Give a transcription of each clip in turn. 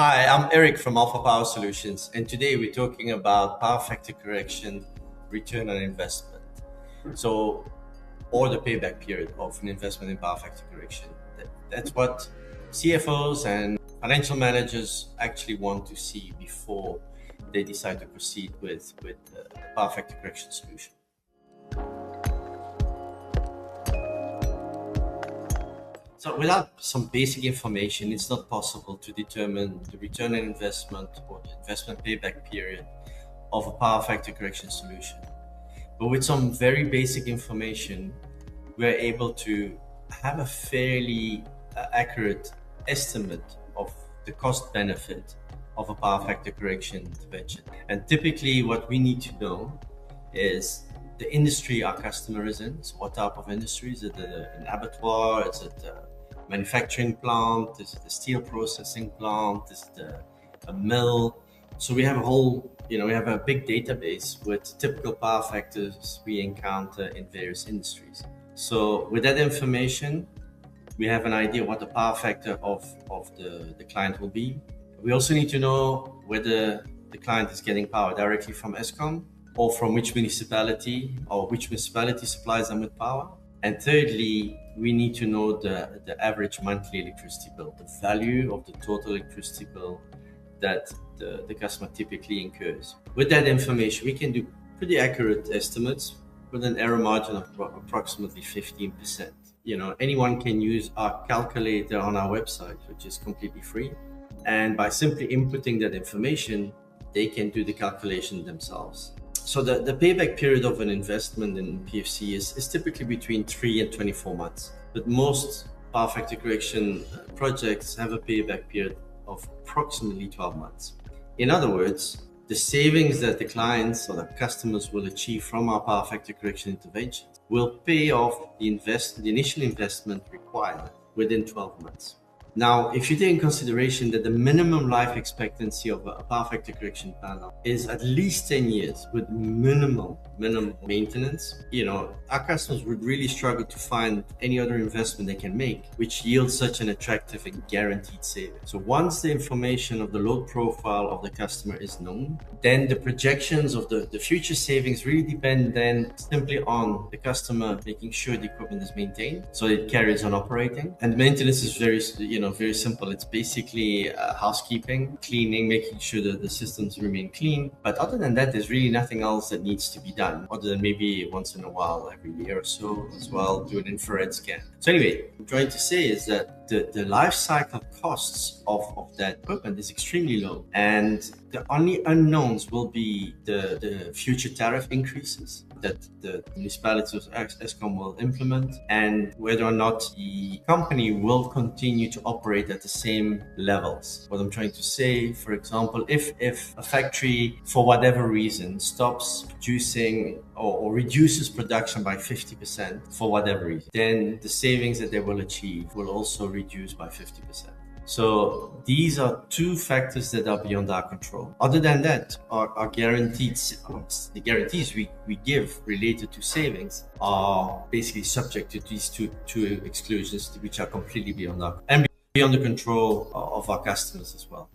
Hi, I'm Eric from Alpha Power Solutions, and today we're talking about power factor correction, return on investment. So, or the payback period of an investment in power factor correction. That's what CFOs and financial managers actually want to see before they decide to proceed with a power factor correction solution. So without some basic information, it's not possible to determine the return on investment or the investment payback period of a power factor correction solution. But with some very basic information, we're able to have a fairly accurate estimate of the cost benefit of a power factor correction intervention. And typically what we need to know is the industry our customer is in. So what type of industry? Is it an abattoir? Is it a manufacturing plant? Is it a steel processing plant? Is it a mill? So we have we have a big database with typical power factors we encounter in various industries. So with that information, we have an idea what the power factor of the client will be. We also need to know whether the client is getting power directly from Eskom or from which municipality, or which municipality supplies them with power. And thirdly, we need to know the average monthly electricity bill, the value of the total electricity bill that the customer typically incurs. With that information, we can do pretty accurate estimates with an error margin of approximately 15%. Anyone can use our calculator on our website, which is completely free. And by simply inputting that information, they can do the calculation themselves. So the payback period of an investment in PFC is typically between 3 and 24 months. But most power factor correction projects have a payback period of approximately 12 months. In other words, the savings that the clients or the customers will achieve from our power factor correction interventions will pay off the initial investment required within 12 months. Now, if you take in consideration that the minimum life expectancy of a power factor correction panel is at least 10 years with minimal maintenance, our customers would really struggle to find any other investment they can make which yields such an attractive and guaranteed saving. So once the information of the load profile of the customer is known, then the projections of the future savings really depend then simply on the customer making sure the equipment is maintained so it carries on operating. And maintenance is very simple. It's basically housekeeping, cleaning, making sure that the systems remain clean. But other than that, there's really nothing else that needs to be done, other than maybe once in a while, every year or so as well, do an infrared scan. So anyway, what I'm trying to say is that the life cycle costs of that equipment is extremely low. And the only unknowns will be the future tariff increases that the municipalities of Eskom will implement, and whether or not the company will continue to operate at the same levels. What I'm trying to say, for example, if a factory for whatever reason stops producing or reduces production by 50% for whatever reason, then the savings that they will achieve will also reduce by 50%. So these are two factors that are beyond our control. Other than that, our guarantees, the guarantees we give related to savings are basically subject to these two exclusions, which are completely beyond the control of our customers as well.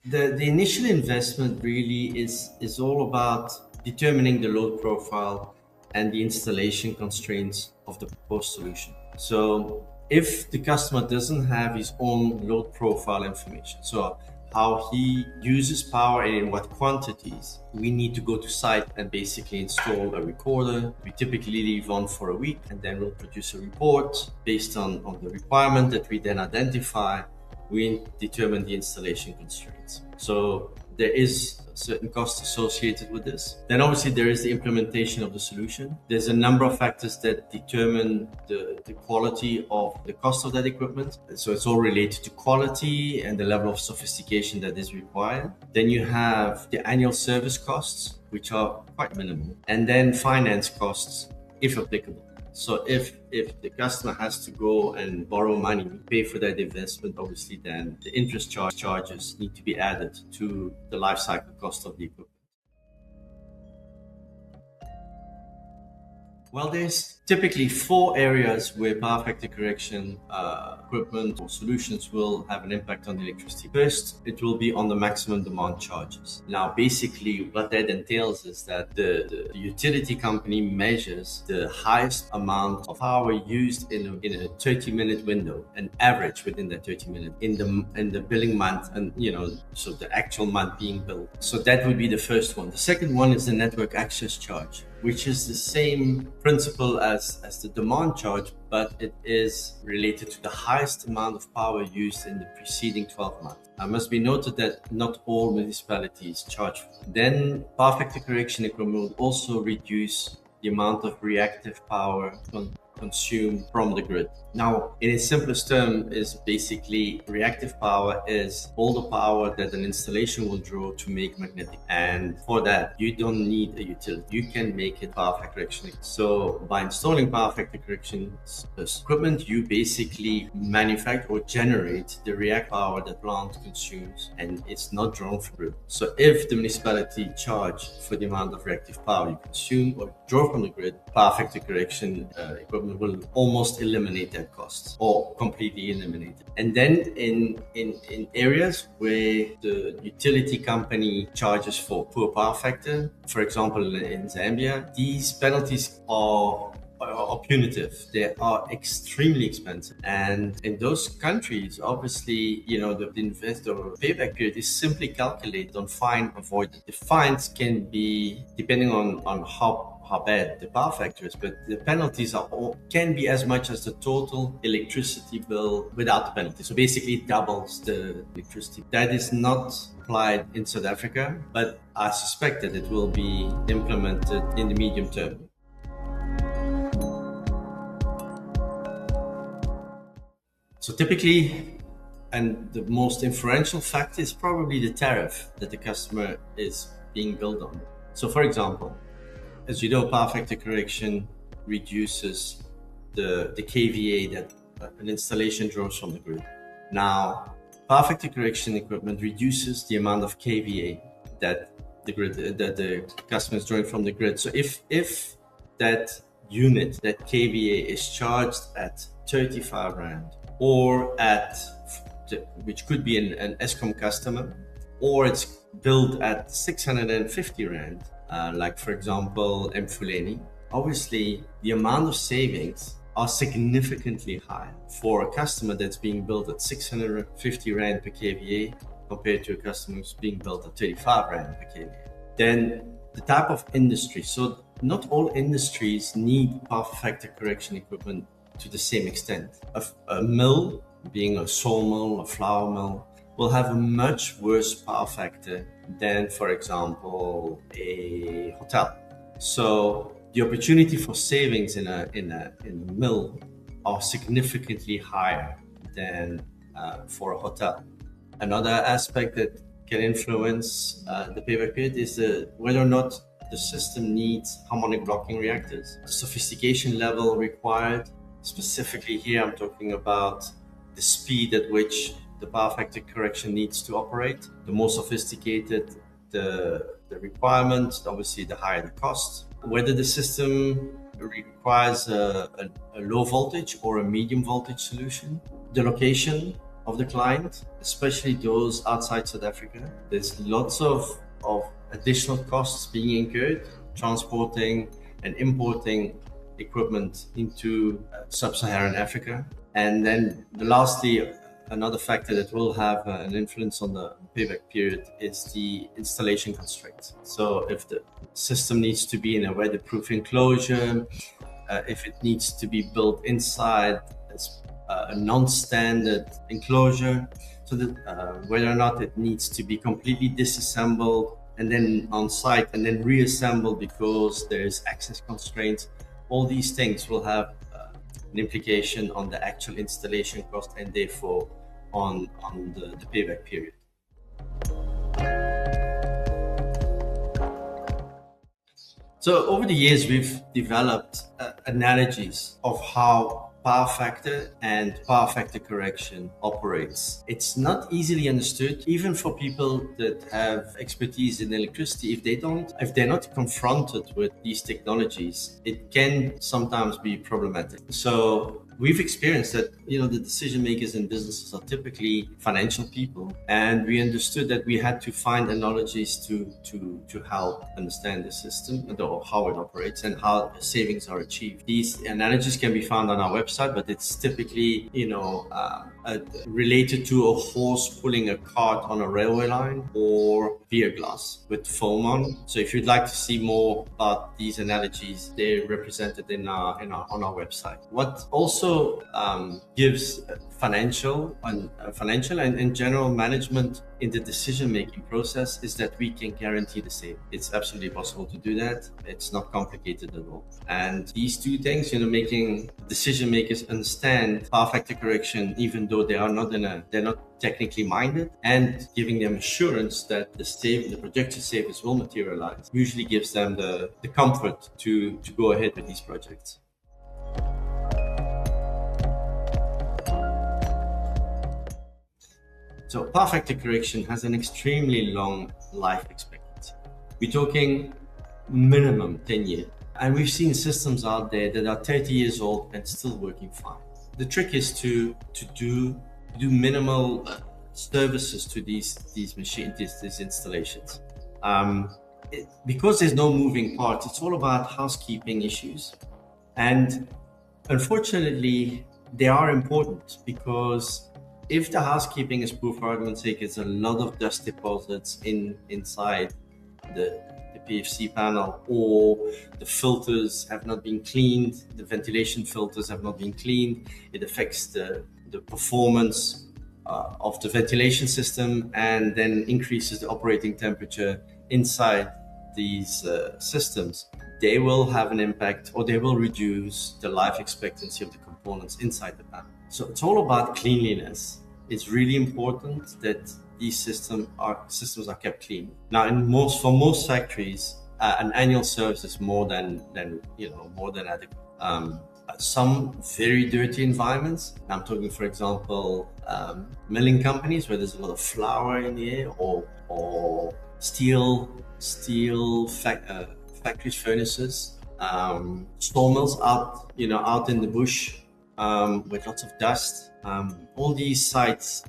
The initial investment really is all about determining the load profile and the installation constraints of the proposed solution. So if the customer doesn't have his own load profile information, so how he uses power and in what quantities, we need to go to site and basically install a recorder. We typically leave on for a week, and then we'll produce a report based on the requirement that we then identify. We determine the installation constraints. So there is a certain cost associated with this. Then obviously there is the implementation of the solution. There's a number of factors that determine the quality of the cost of that equipment. So it's all related to quality and the level of sophistication that is required. Then you have the annual service costs, which are quite minimal. And then finance costs, if applicable. So if the customer has to go and borrow money, pay for that investment, obviously then the interest charges need to be added to the life cycle cost of the equipment. Well, there's typically four areas where power factor correction equipment or solutions will have an impact on the electricity. First, it will be on the maximum demand charges. Now, basically, what that entails is that the utility company measures the highest amount of power used in a 30-minute window, an average within that 30-minute in the billing month, and so the actual month being billed. So that would be the first one. The second one is the network access charge, which is the same principle as the demand charge, but it is related to the highest amount of power used in the preceding 12 months. It must be noted that not all municipalities charge. Then power factor correction equipment will also reduce the amount of reactive power consumed from the grid. Now, in its simplest term, is basically reactive power is all the power that an installation will draw to make magnetic. And for that, you don't need a utility. You can make it power factor correction. So by installing power factor correction equipment, you basically manufacture or generate the reactive power that plant consumes, and it's not drawn from grid. So if the municipality charge for the amount of reactive power you consume or draw from the grid, power factor correction equipment will almost eliminate that cost or completely eliminate it. And then in areas where the utility company charges for poor power factor, for example in Zambia, these penalties are punitive. They are extremely expensive, and in those countries, obviously, the investor payback period is simply calculated on fine avoided. The fines can be depending on how bad the power factor is, but the penalties can be as much as the total electricity bill without the penalty. So basically it doubles the electricity. That is not applied in South Africa, but I suspect that it will be implemented in the medium term. So typically, and the most influential factor is probably the tariff that the customer is being billed on. So for example, as you know, power factor correction reduces the kVA that an installation draws from the grid. Now, power factor correction equipment reduces the amount of kVA that the customer is drawing from the grid. So if that unit, that kVA, is charged at 35 Rand, or which could be an Eskom customer, or it's billed at 650 Rand, like for example Mfuleni, obviously the amount of savings are significantly higher for a customer that's being billed at 650 Rand per kVA compared to a customer who's being billed at 35 Rand per kVA. Then the type of industry, so not all industries need power factor correction equipment to the same extent. A mill, being a sawmill, a flour mill, will have a much worse power factor than, for example, a hotel. So the opportunity for savings in a mill are significantly higher than for a hotel. Another aspect that can influence the payback period is whether or not the system needs harmonic blocking reactors. The sophistication level required, specifically here I'm talking about the speed at which the power factor correction needs to operate. The more sophisticated the requirement, obviously the higher the cost. Whether the system requires a low voltage or a medium voltage solution. The location of the client, especially those outside South Africa. There's lots of additional costs being incurred transporting and importing equipment into sub-Saharan Africa. And then lastly, another factor that will have an influence on the payback period is the installation constraints. So if the system needs to be in a weatherproof enclosure, if it needs to be built inside a non-standard enclosure, so that whether or not it needs to be completely disassembled and then on site and then reassembled because there's access constraints, all these things will have an implication on the actual installation cost and therefore on the payback period. So over the years, we've developed analogies of how power factor and power factor correction operates. It's not easily understood, even for people that have expertise in electricity. If they're not confronted with these technologies, it can sometimes be problematic. So we've experienced that, the decision makers in businesses are typically financial people, and we understood that we had to find analogies to help understand the system and how it operates and how savings are achieved. These analogies can be found on our website, but it's typically, related to a horse pulling a cart on a railway line or beer glass with foam on. So if you'd like to see more about these analogies, they're represented on our website. What also gives financial and general management in the decision-making process is that we can guarantee the same. It's absolutely possible to do that. It's not complicated at all. And these two things, making decision makers understand power factor correction, even though they're not technically minded, and giving them assurance that the projected savings will materialize, usually gives them the comfort to go ahead with these projects. So power factor correction has an extremely long life expectancy. We're talking minimum 10 years. And we've seen systems out there that are 30 years old and still working fine. The trick is to do minimal services to these machines, these installations. Because there's no moving parts, it's all about housekeeping issues. And unfortunately, they are important, because if the housekeeping is poor, for argument's sake, it's a lot of dust deposits inside the PFC panel, or the filters have not been cleaned, the ventilation filters have not been cleaned, it affects the performance of the ventilation system, and then increases the operating temperature inside these systems. They will have an impact, or they will reduce the life expectancy of the components inside the panel. So it's all about cleanliness. It's really important that these systems are kept clean. Now, for most factories, an annual service is more than adequate. Some very dirty environments, I'm talking, for example, milling companies where there's a lot of flour in the air, or steel factories, furnaces, sawmills out in the bush with lots of dust. All these sites,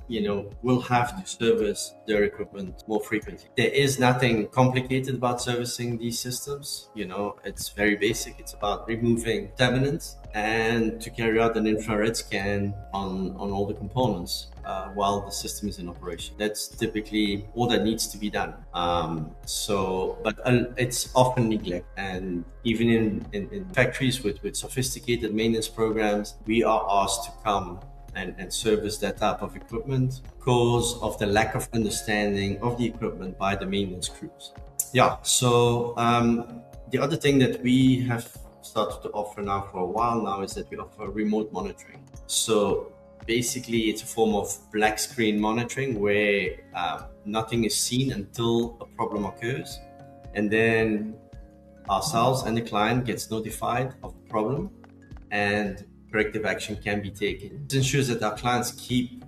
will have to service their equipment more frequently. There is nothing complicated about servicing these systems. It's very basic. It's about removing contaminants and to carry out an infrared scan on all the components while the system is in operation. That's typically all that needs to be done. But it's often neglected. And even in factories with sophisticated maintenance programs, we are asked to come and service that type of equipment because of the lack of understanding of the equipment by the maintenance crews. So the other thing that we have started to offer now for a while now is that we offer remote monitoring. So basically it's a form of black screen monitoring where nothing is seen until a problem occurs, and then ourselves and the client gets notified of the problem, and corrective action can be taken. This ensures that our clients keep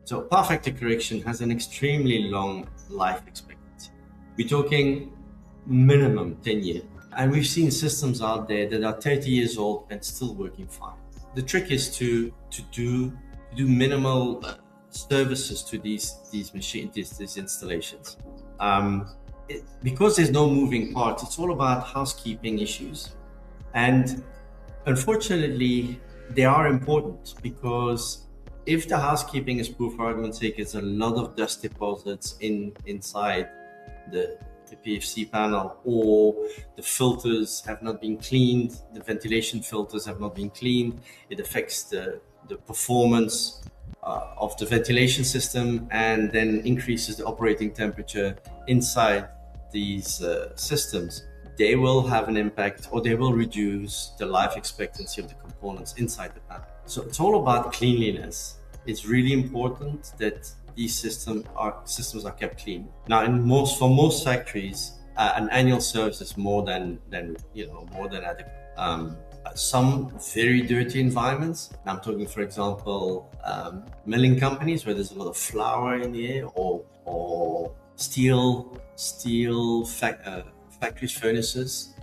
So power factor correction has an extremely long life expectancy. We're talking minimum 10 years. And we've seen systems out there that are 30 years old and still working fine. The trick is to do minimal services to these machines, these installations. Because there's no moving parts, it's all about housekeeping issues. And unfortunately, they are important, because if the housekeeping is poor, for argument's sake, it's a lot of dust deposits inside the PFC panel, or the filters have not been cleaned, the ventilation filters have not been cleaned, it affects the performance of the ventilation system, and then increases the operating temperature inside these systems. They will have an impact, or they will reduce the life expectancy of the components inside the panel. So it's all about cleanliness. it's really important that these systems are kept clean. Now, for most factories, an annual service is more than adequate. Some very dirty environments. I'm talking, for example, milling companies where there's a lot of flour in the air, or steel factories, furnaces,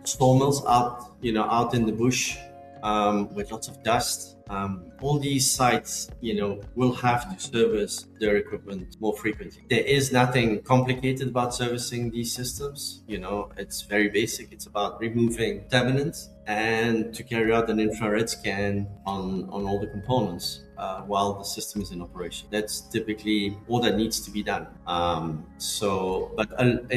sawmills out in the bush, with lots of dust. All these sites, will have to service their equipment more frequently. There is nothing complicated about servicing these systems. It's very basic. It's about removing contaminants and to carry out an infrared scan on all the components while the system is in operation. That's typically all that needs to be done. But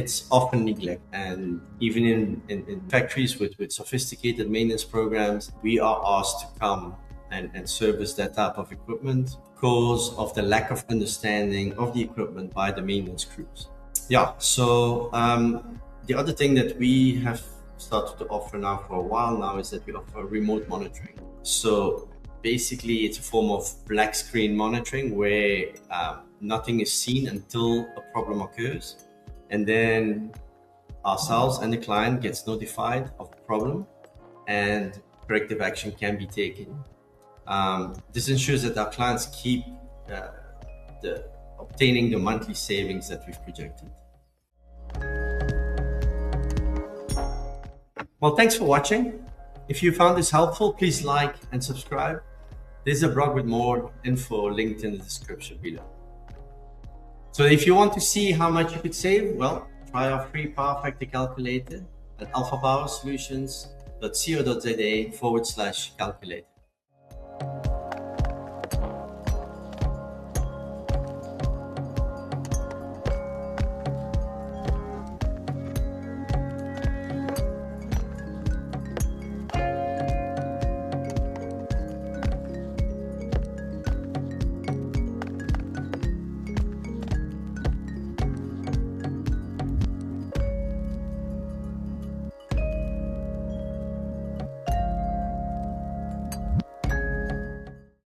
it's often neglected, and even in factories with sophisticated maintenance programs, we are asked to come and service that type of equipment because of the lack of understanding of the equipment by the maintenance crews. Yeah, so the other thing that we have started to offer now for a while now is that we offer remote monitoring. So basically it's a form of black screen monitoring where nothing is seen until a problem occurs, and then ourselves and the client gets notified of the problem and corrective action can be taken. This ensures that our clients keep obtaining the monthly savings that we've projected. Well, thanks for watching. If you found this helpful, please like and subscribe. There's a blog with more info linked in the description below. So if you want to see how much you could save, well, try our free power factor calculator at alphapowersolutions.co.za/calculator.